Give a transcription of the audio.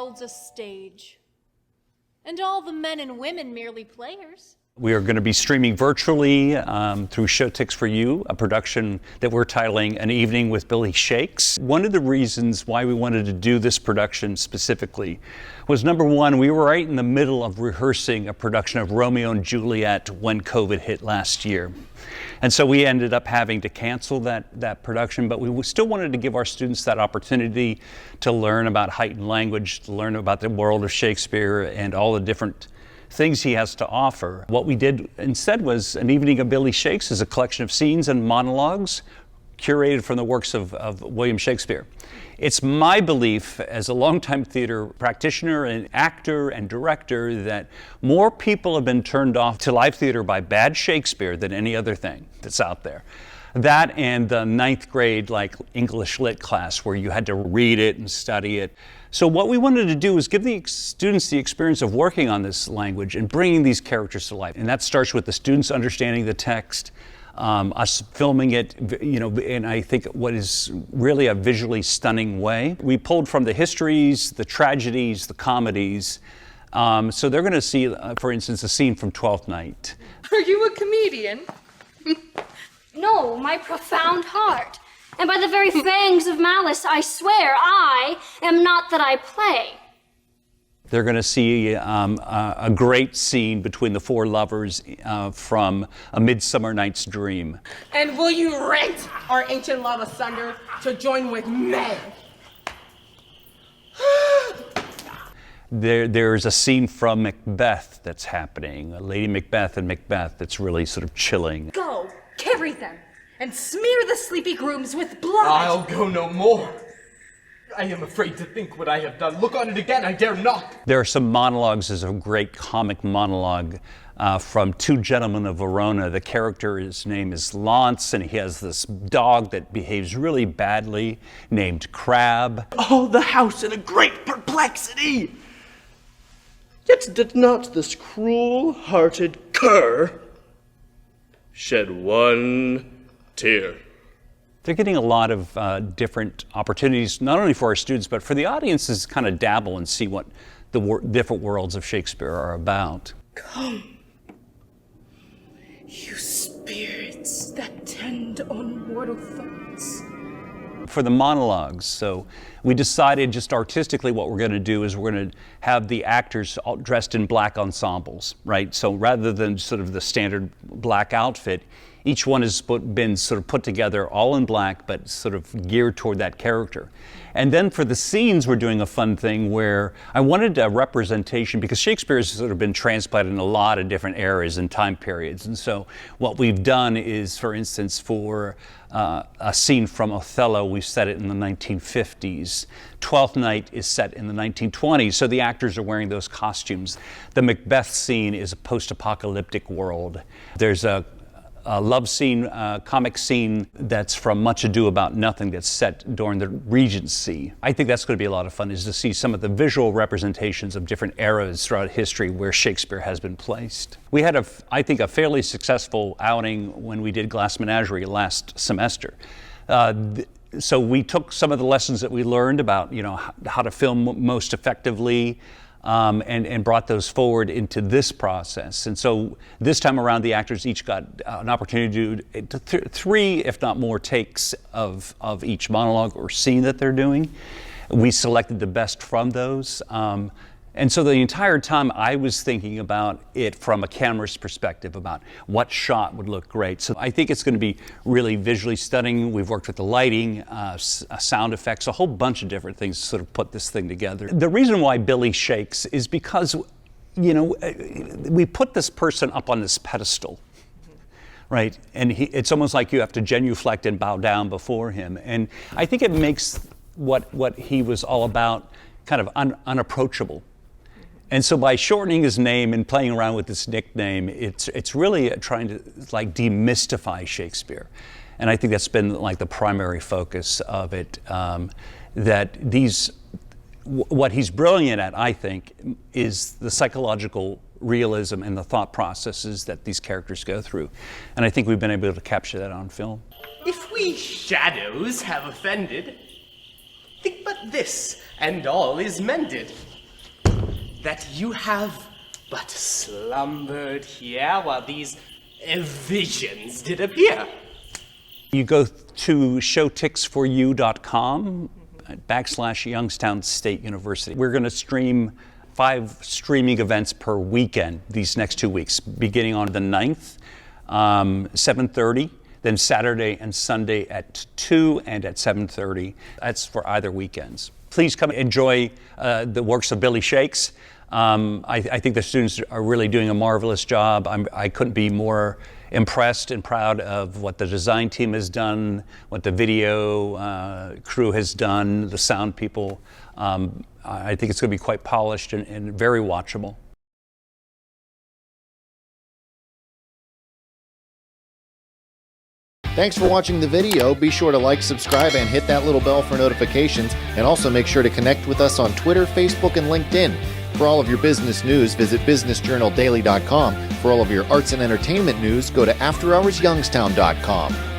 world's a stage, and all the men and women merely players. We are going to be streaming virtually through Showtix for You, a production that we're titling An Evening with Billy Shakes. One of the reasons why we wanted to do this production specifically was, number one, we were right in the middle of rehearsing a production of Romeo and Juliet when COVID hit last year. And so we ended up having to cancel that production, but we still wanted to give our students that opportunity to learn about heightened language, to learn about the world of Shakespeare and all the different things he has to offer. What we did instead was An Evening of Billy Shakes is a collection of scenes and monologues curated from the works of William Shakespeare. It's my belief as a longtime theater practitioner and actor and director that more people have been turned off to live theater by bad Shakespeare than any other thing that's out there. That and the ninth grade English lit class where you had to read it and study it. So what we wanted to do was give the students the experience of working on this language and bringing these characters to life. And that starts with the students understanding the text, us filming it, and I think what is really a visually stunning way. We pulled from the histories, the tragedies, the comedies. So they're going to see, for instance, a scene from Twelfth Night. Are you a comedian? No, my profound heart. And by the very fangs of malice, I swear I am not that I play. They're going to see a great scene between the four lovers from A Midsummer Night's Dream. And will you rent our ancient love asunder to join with men? There's a scene from Macbeth that's happening, Lady Macbeth and Macbeth, that's really sort of chilling. Go, carry them, and smear the sleepy grooms with blood. I'll go no more. I am afraid to think what I have done. Look on it again, I dare not. There are some monologues. There's a great comic monologue from Two Gentlemen of Verona. The character, his name is Launce, and he has this dog that behaves really badly named Crab. All the house in a great perplexity. Yet did not this cruel-hearted cur shed one tear. They're getting a lot of different opportunities, not only for our students, but for the audiences to kind of dabble and see what the different worlds of Shakespeare are about. Come, you spirits that tend on mortal thoughts. For the monologues, so we decided just artistically what we're going to do is we're going to have the actors all dressed in black ensembles, right? So rather than sort of the standard black outfit, each one has been sort of put together all in black, but sort of geared toward that character. And then for the scenes, we're doing a fun thing where I wanted a representation, because Shakespeare has sort of been transplanted in a lot of different eras and time periods. And so what we've done is, for instance, for a scene from Othello, we've set it in the 1950s. Twelfth Night is set in the 1920s, so the actors are wearing those costumes. The Macbeth scene is a post-apocalyptic world. There's a love scene, comic scene that's from Much Ado About Nothing that's set during the Regency. I think that's going to be a lot of fun, is to see some of the visual representations of different eras throughout history where Shakespeare has been placed. We had, I think, a fairly successful outing when we did Glass Menagerie last semester. So we took some of the lessons that we learned about, how to film most effectively, and brought those forward into this process. And so this time around, the actors each got an opportunity to do three, if not more, takes of each monologue or scene that they're doing. We selected the best from those. And so the entire time I was thinking about it from a camera's perspective, about what shot would look great. So I think it's going to be really visually stunning. We've worked with the lighting, sound effects, a whole bunch of different things to sort of put this thing together. The reason why Billy Shakes is because, we put this person up on this pedestal, right? And it's almost like you have to genuflect and bow down before him. And I think it makes what he was all about kind of unapproachable. And so by shortening his name and playing around with this nickname, it's really trying to demystify Shakespeare. And I think that's been the primary focus of it, what he's brilliant at, I think, is the psychological realism and the thought processes that these characters go through. And I think we've been able to capture that on film. If we shadows have offended, think but this, and all is mended. that you have but slumbered here while these visions did appear. You go to showtixforyou.com/Youngstown State University. We're going to stream 5 streaming events per weekend these next 2 weeks, beginning on the 9th, 7:30, then Saturday and Sunday at 2 and at 7:30. That's for either weekends. Please come enjoy the works of Billy Shakes. I think the students are really doing a marvelous job. I couldn't be more impressed and proud of what the design team has done, what the video crew has done, the sound people. I think it's going to be quite polished and very watchable. Thanks for watching the video. Be sure to like, subscribe, and hit that little bell for notifications. And also make sure to connect with us on Twitter, Facebook, and LinkedIn. For all of your business news, visit businessjournaldaily.com. For all of your arts and entertainment news, go to afterhoursyoungstown.com.